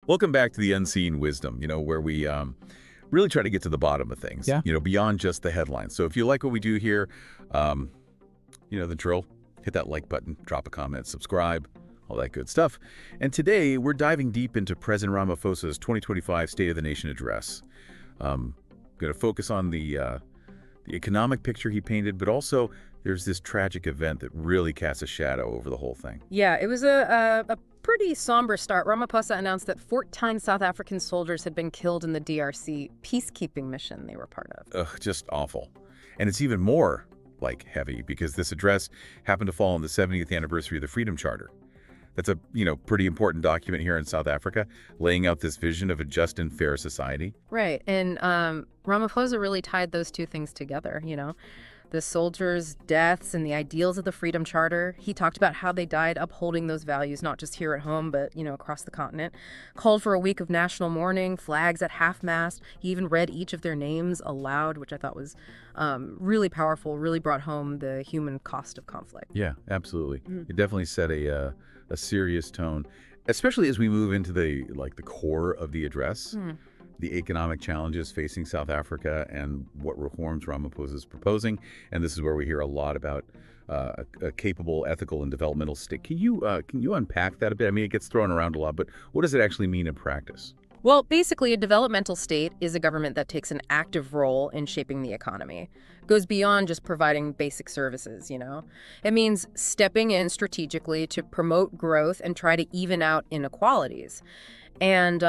Welcome back to the Unseen Wisdom, where we really try to get to the bottom of things, Yeah. beyond just the headlines. So if you like what we do here, the drill, hit that like button, drop a comment, subscribe, all that good stuff. And today we're diving deep into President Ramaphosa's 2025 State of the Nation address. Going to focus on the economic picture he painted, but also there's this tragic event that really casts a shadow over the whole thing. Yeah, it was a pretty somber start. Ramaphosa announced that 14 South African soldiers had been killed in the DRC peacekeeping mission they were part of. Ugh, just awful. And it's even more, heavy because this address happened to fall on the 70th anniversary of the Freedom Charter. That's a, pretty important document here in South Africa, laying out this vision of a just and fair society. Right, and Ramaphosa really tied those two things together, the soldiers' deaths and the ideals of the Freedom Charter. He talked about how they died upholding those values, not just here at home, but, across the continent. Called for a week of national mourning, flags at half-mast. He even read each of their names aloud, which I thought was really powerful, really brought home the human cost of conflict. Yeah, absolutely. It definitely set a serious tone, especially as we move into the core of the address. The economic challenges facing South Africa and what reforms Ramaphosa is proposing. And this is where we hear a lot about a capable, ethical, and developmental state. Can you unpack that a bit? I mean, it gets thrown around a lot, but what does it actually mean in practice? Well, basically, a developmental state is a government that takes an active role in shaping the economy. It goes beyond just providing basic services, It means stepping in strategically to promote growth and try to even out inequalities. And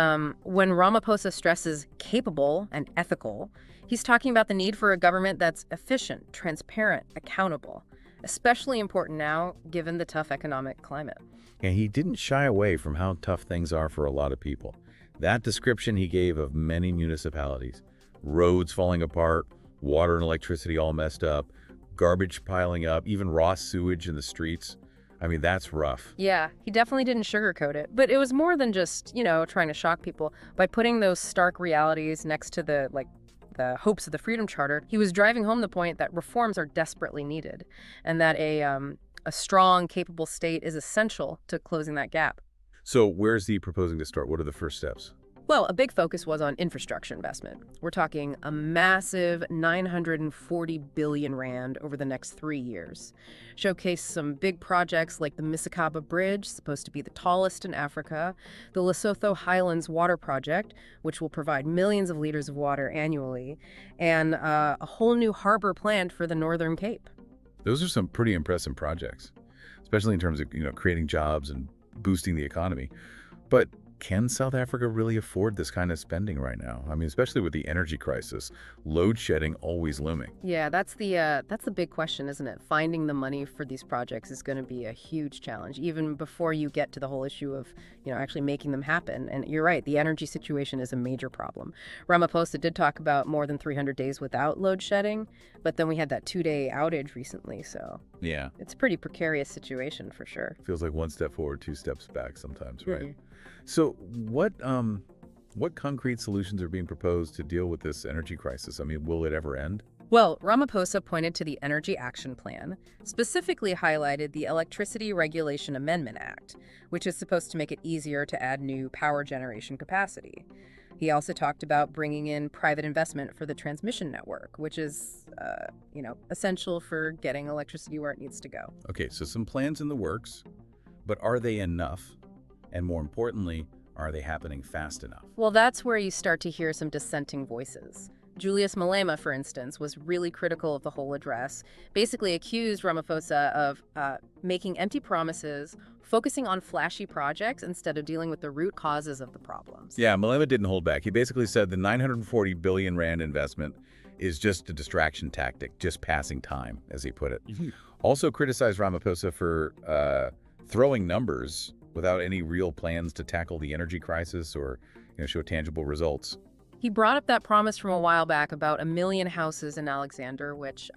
when Ramaphosa stresses capable and ethical, he's talking about the need for a government that's efficient, transparent, accountable, especially important now, given the tough economic climate. And he didn't shy away from how tough things are for a lot of people. That description he gave of many municipalities, roads falling apart, water and electricity all messed up, garbage piling up, even raw sewage in the streets. I mean, that's rough. Yeah, he definitely didn't sugarcoat it. But it was more than just, trying to shock people. By putting those stark realities next to the hopes of the Freedom Charter, he was driving home the point that reforms are desperately needed and that a strong, capable state is essential to closing that gap. So where's he proposing to start? What are the first steps? Well, a big focus was on infrastructure investment. We're talking a massive 940 billion rand over the next 3 years. Showcase some big projects like the Misakaba Bridge, supposed to be the tallest in Africa, the Lesotho Highlands Water Project, which will provide millions of liters of water annually, and a whole new harbor planned for the Northern Cape. Those are some pretty impressive projects, especially in terms of, creating jobs and boosting the economy. But can South Africa really afford this kind of spending right now? I mean, especially with the energy crisis, load shedding always looming. Yeah, that's the big question, isn't it? Finding the money for these projects is going to be a huge challenge, even before you get to the whole issue of, actually making them happen. And you're right, the energy situation is a major problem. Ramaphosa did talk about more than 300 days without load shedding, but then we had that 2-day outage recently, so Yeah. it's a pretty precarious situation for sure. Feels like one step forward, two steps back sometimes, right? Mhm. So what concrete solutions are being proposed to deal with this energy crisis? I mean, will it ever end? Well, Ramaphosa pointed to the Energy Action Plan, specifically highlighted the Electricity Regulation Amendment Act, which is supposed to make it easier to add new power generation capacity. He also talked about bringing in private investment for the transmission network, which is, essential for getting electricity where it needs to go. Okay, so some plans in the works, but are they enough? And more importantly, are they happening fast enough? Well, that's where you start to hear some dissenting voices. Julius Malema, for instance, was really critical of the whole address, basically accused Ramaphosa of making empty promises, focusing on flashy projects instead of dealing with the root causes of the problems. Yeah, Malema didn't hold back. He basically said the 940 billion rand investment is just a distraction tactic, just passing time, as he put it. Also criticized Ramaphosa for throwing numbers without any real plans to tackle the energy crisis or show tangible results. He brought up that promise from a while back about 1 million houses in Alexander, which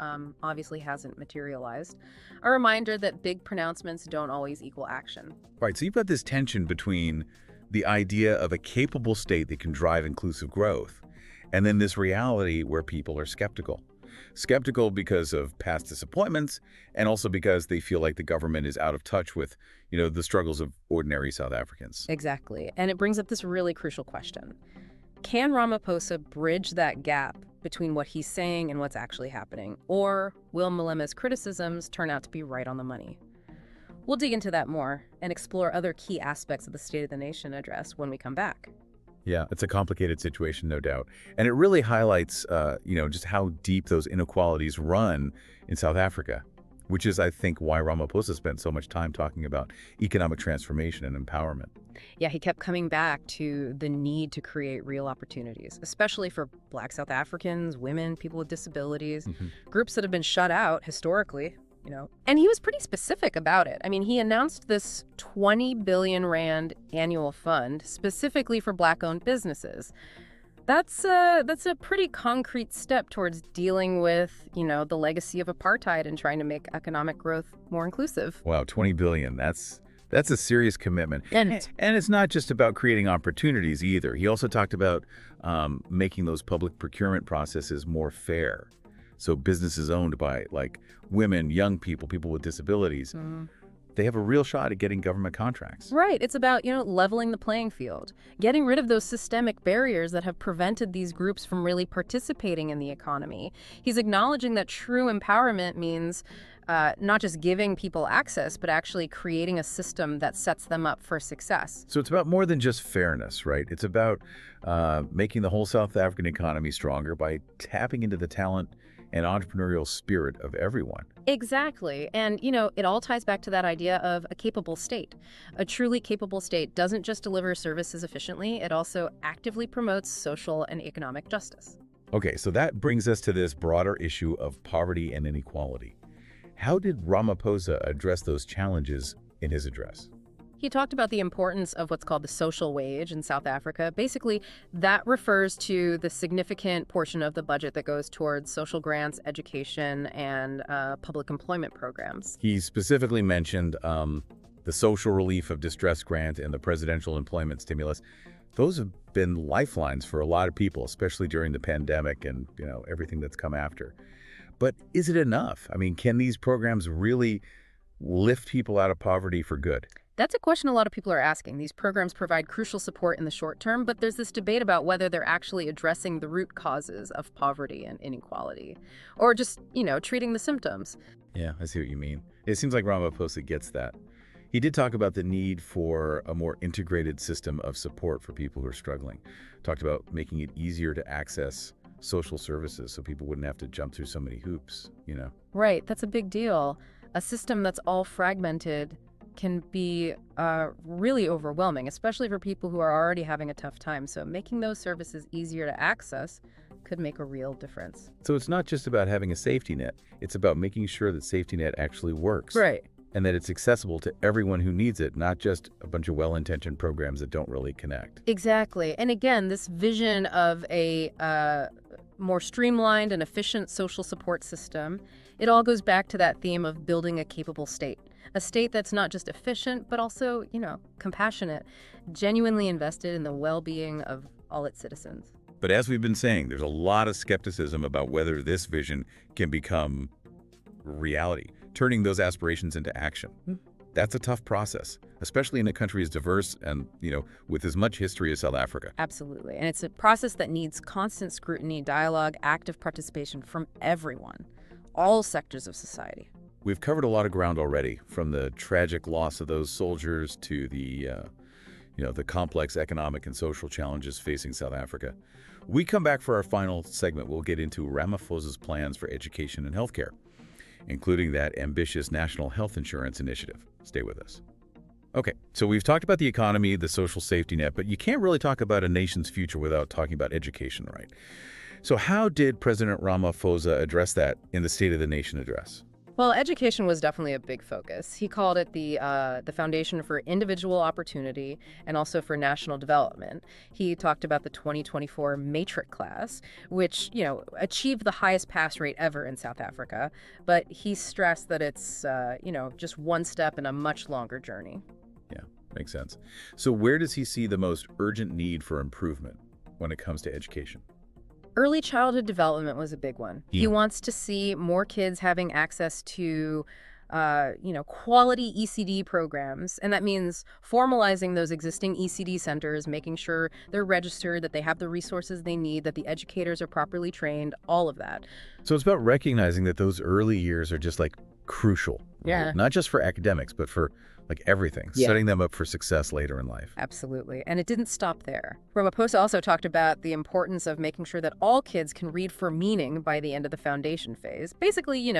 obviously hasn't materialized. A reminder that big pronouncements don't always equal action. Right, so you've got this tension between the idea of a capable state that can drive inclusive growth and then this reality where people are skeptical. Skeptical because of past disappointments, and also because they feel like the government is out of touch with, the struggles of ordinary South Africans. Exactly. And it brings up this really crucial question. Can Ramaphosa bridge that gap between what he's saying and what's actually happening? Or will Malema's criticisms turn out to be right on the money? We'll dig into that more and explore other key aspects of the State of the Nation address when we come back. Yeah, it's a complicated situation, no doubt. And it really highlights, just how deep those inequalities run in South Africa, which is, I think, why Ramaphosa spent so much time talking about economic transformation and empowerment. Yeah, he kept coming back to the need to create real opportunities, especially for Black South Africans, women, people with disabilities, groups that have been shut out historically. And he was pretty specific about it. I mean, he announced this 20 billion rand annual fund specifically for Black-owned businesses. That's a pretty concrete step towards dealing with, the legacy of apartheid and trying to make economic growth more inclusive. Wow, 20 billion. That's a serious commitment. And And it's not just about creating opportunities either. He also talked about making those public procurement processes more fair. So businesses owned by, like, women, young people, people with disabilities, they have a real shot at getting government contracts. right, it's about, leveling the playing field, getting rid of those systemic barriers that have prevented these groups from really participating in the economy. He's acknowledging that true empowerment means not just giving people access, but actually creating a system that sets them up for success. So it's about more than just fairness, right? It's about making the whole South African economy stronger by tapping into the talent and entrepreneurial spirit of everyone. Exactly. And, it all ties back to that idea of a capable state. A truly capable state doesn't just deliver services efficiently, it also actively promotes social and economic justice. Okay, so that brings us to this broader issue of poverty and inequality. How did Ramaphosa address those challenges in his address? He talked about the importance of what's called the social wage in South Africa. Basically, that refers to the significant portion of the budget that goes towards social grants, education, and public employment programs. He specifically mentioned the social relief of distress grant and the presidential employment stimulus. Those have been lifelines for a lot of people, especially during the pandemic and, everything that's come after. But is it enough? I mean, can these programs really lift people out of poverty for good? That's a question a lot of people are asking. These programs provide crucial support in the short term, but there's this debate about whether they're actually addressing the root causes of poverty and inequality, or just, treating the symptoms. Yeah, I see what you mean. It seems like Ramaphosa gets that. He did talk about the need for a more integrated system of support for people who are struggling. Talked about making it easier to access social services so people wouldn't have to jump through so many hoops. Right, that's a big deal. A system that's all fragmented can be really overwhelming, especially for people who are already having a tough time. So making those services easier to access could make a real difference. So it's not just about having a safety net. It's about making sure that safety net actually works. Right. And that it's accessible to everyone who needs it, not just a bunch of well-intentioned programs that don't really connect. Exactly. And again, this vision of a more streamlined and efficient social support system, it all goes back to that theme of building a capable state. A state that's not just efficient, but also, compassionate, genuinely invested in the well-being of all its citizens. But as we've been saying, there's a lot of skepticism about whether this vision can become reality, turning those aspirations into action. That's a tough process, especially in a country as diverse and, with as much history as South Africa. Absolutely. And it's a process that needs constant scrutiny, dialogue, active participation from everyone, all sectors of society. We've covered a lot of ground already, from the tragic loss of those soldiers to the complex economic and social challenges facing South Africa. When we come back for our final segment, we'll get into Ramaphosa's plans for education and healthcare, including that ambitious national health insurance initiative. Stay with us. Okay, so we've talked about the economy, the social safety net, but you can't really talk about a nation's future without talking about education, right? So how did President Ramaphosa address that in the State of the Nation address? Well, education was definitely a big focus. He called it the Foundation for Individual Opportunity and also for National Development. He talked about the 2024 matric class, which, achieved the highest pass rate ever in South Africa. But he stressed that it's, just one step in a much longer journey. Yeah, makes sense. So where does he see the most urgent need for improvement when it comes to education? Early childhood development was a big one. Yeah. He wants to see more kids having access to, quality ECD programs. And that means formalizing those existing ECD centers, making sure they're registered, that they have the resources they need, that the educators are properly trained, all of that. So it's about recognizing that those early years are just like crucial, right? Yeah. Not just for academics, but for like everything, Yeah. setting them up for success later in life. Absolutely. And it didn't stop there. Ramaphosa also talked about the importance of making sure that all kids can read for meaning by the end of the foundation phase. Basically,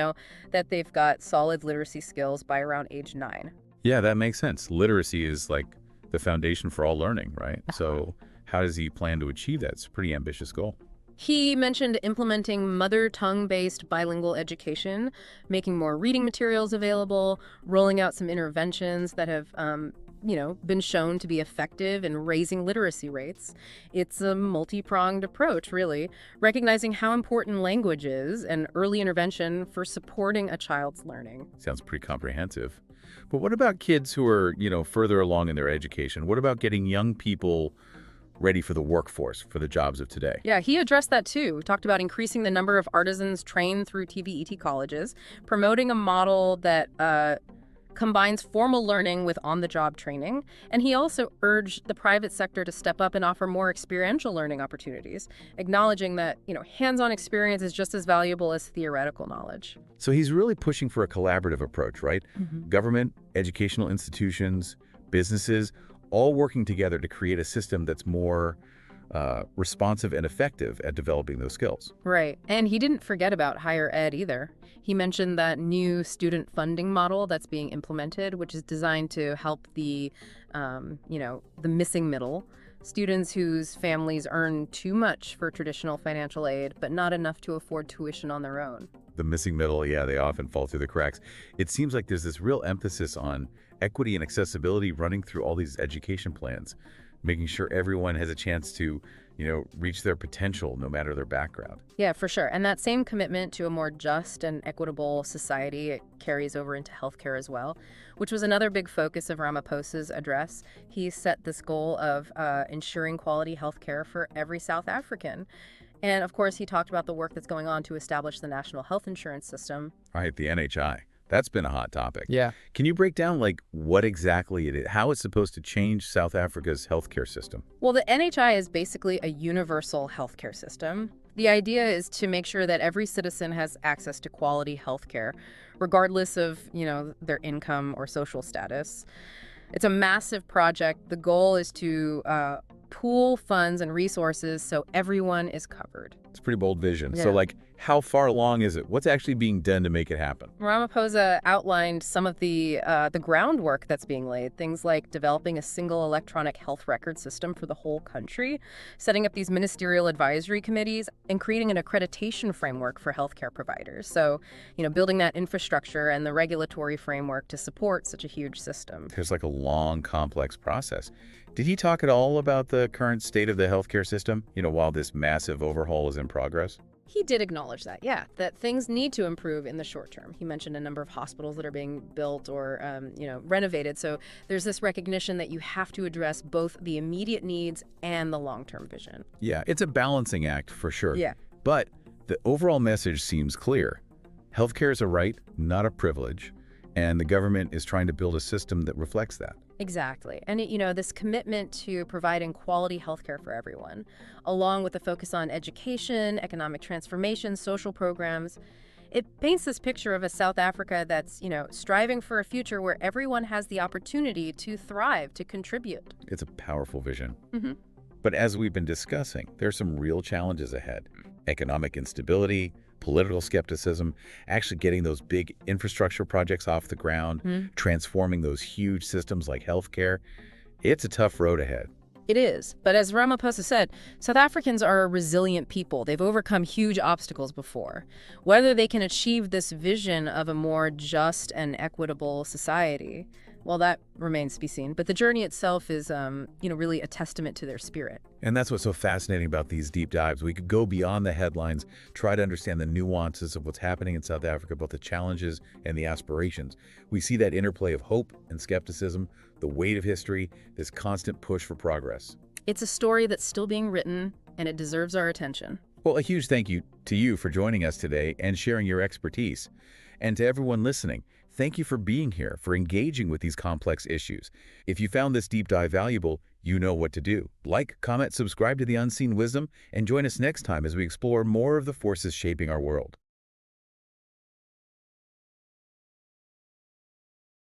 that they've got solid literacy skills by around age 9. Yeah, that makes sense. Literacy is like the foundation for all learning, right? So how does he plan to achieve that? It's a pretty ambitious goal. He mentioned implementing mother tongue-based bilingual education, making more reading materials available, rolling out some interventions that have, been shown to be effective in raising literacy rates. It's a multi-pronged approach, really, recognizing how important language is and early intervention for supporting a child's learning. Sounds pretty comprehensive. But what about kids who are, further along in their education? What about getting young people ready for the workforce, for the jobs of today? Yeah, he addressed that too. Talked about increasing the number of artisans trained through TVET colleges, promoting a model that combines formal learning with on-the-job training. And he also urged the private sector to step up and offer more experiential learning opportunities, acknowledging that, hands-on experience is just as valuable as theoretical knowledge. So he's really pushing for a collaborative approach, right? Mm-hmm. Government, educational institutions, businesses, all working together to create a system that's more responsive and effective at developing those skills. Right. And he didn't forget about higher ed either. He mentioned that new student funding model that's being implemented, which is designed to help the missing middle, students whose families earn too much for traditional financial aid, but not enough to afford tuition on their own. The missing middle, yeah, they often fall through the cracks. It seems like there's this real emphasis on equity and accessibility running through all these education plans, making sure everyone has a chance to, reach their potential no matter their background. Yeah, for sure. And that same commitment to a more just and equitable society, it carries over into healthcare as well, which was another big focus of Ramaphosa's address. He set this goal of ensuring quality healthcare for every South African. And of course, he talked about the work that's going on to establish the national health insurance system. Right, the NHI. That's been a hot topic. Yeah. Can you break down, what exactly it is, how it's supposed to change South Africa's healthcare system? Well, the NHI is basically a universal healthcare system. The idea is to make sure that every citizen has access to quality healthcare, regardless of, their income or social status. It's a massive project. The goal is to pool funds and resources so everyone is covered. It's a pretty bold vision. Yeah. So, how far along is it? What's actually being done to make it happen? Ramaphosa outlined some of the groundwork that's being laid, things like developing a single electronic health record system for the whole country, setting up these ministerial advisory committees, and creating an accreditation framework for healthcare providers. So, building that infrastructure and the regulatory framework to support such a huge system. There's a long, complex process. Did he talk at all about the current state of the healthcare system, while this massive overhaul is in progress? He did acknowledge that, yeah, that things need to improve in the short term. He mentioned a number of hospitals that are being built or, renovated. So there's this recognition that you have to address both the immediate needs and the long-term vision. Yeah, it's a balancing act for sure. Yeah. But the overall message seems clear. Healthcare is a right, not a privilege, and the government is trying to build a system that reflects that. Exactly. And, this commitment to providing quality healthcare for everyone, along with a focus on education, economic transformation, social programs, it paints this picture of a South Africa that's, striving for a future where everyone has the opportunity to thrive, to contribute. It's a powerful vision. Mm-hmm. But as we've been discussing, there's some real challenges ahead. Economic instability, political skepticism, actually getting those big infrastructure projects off the ground, transforming those huge systems like healthcare. It's a tough road ahead. It is. But as Ramaphosa said, South Africans are a resilient people. They've overcome huge obstacles before. Whether they can achieve this vision of a more just and equitable society, well, that remains to be seen. But the journey itself is, really a testament to their spirit. And that's what's so fascinating about these deep dives. We could go beyond the headlines, try to understand the nuances of what's happening in South Africa, both the challenges and the aspirations. We see that interplay of hope and skepticism, the weight of history, this constant push for progress. It's a story that's still being written, and it deserves our attention. Well, a huge thank you to you for joining us today and sharing your expertise. And to everyone listening, thank you for being here, for engaging with these complex issues. If you found this deep dive valuable, you know what to do. Like, comment, subscribe to The Unseen Wisdom, and join us next time as we explore more of the forces shaping our world.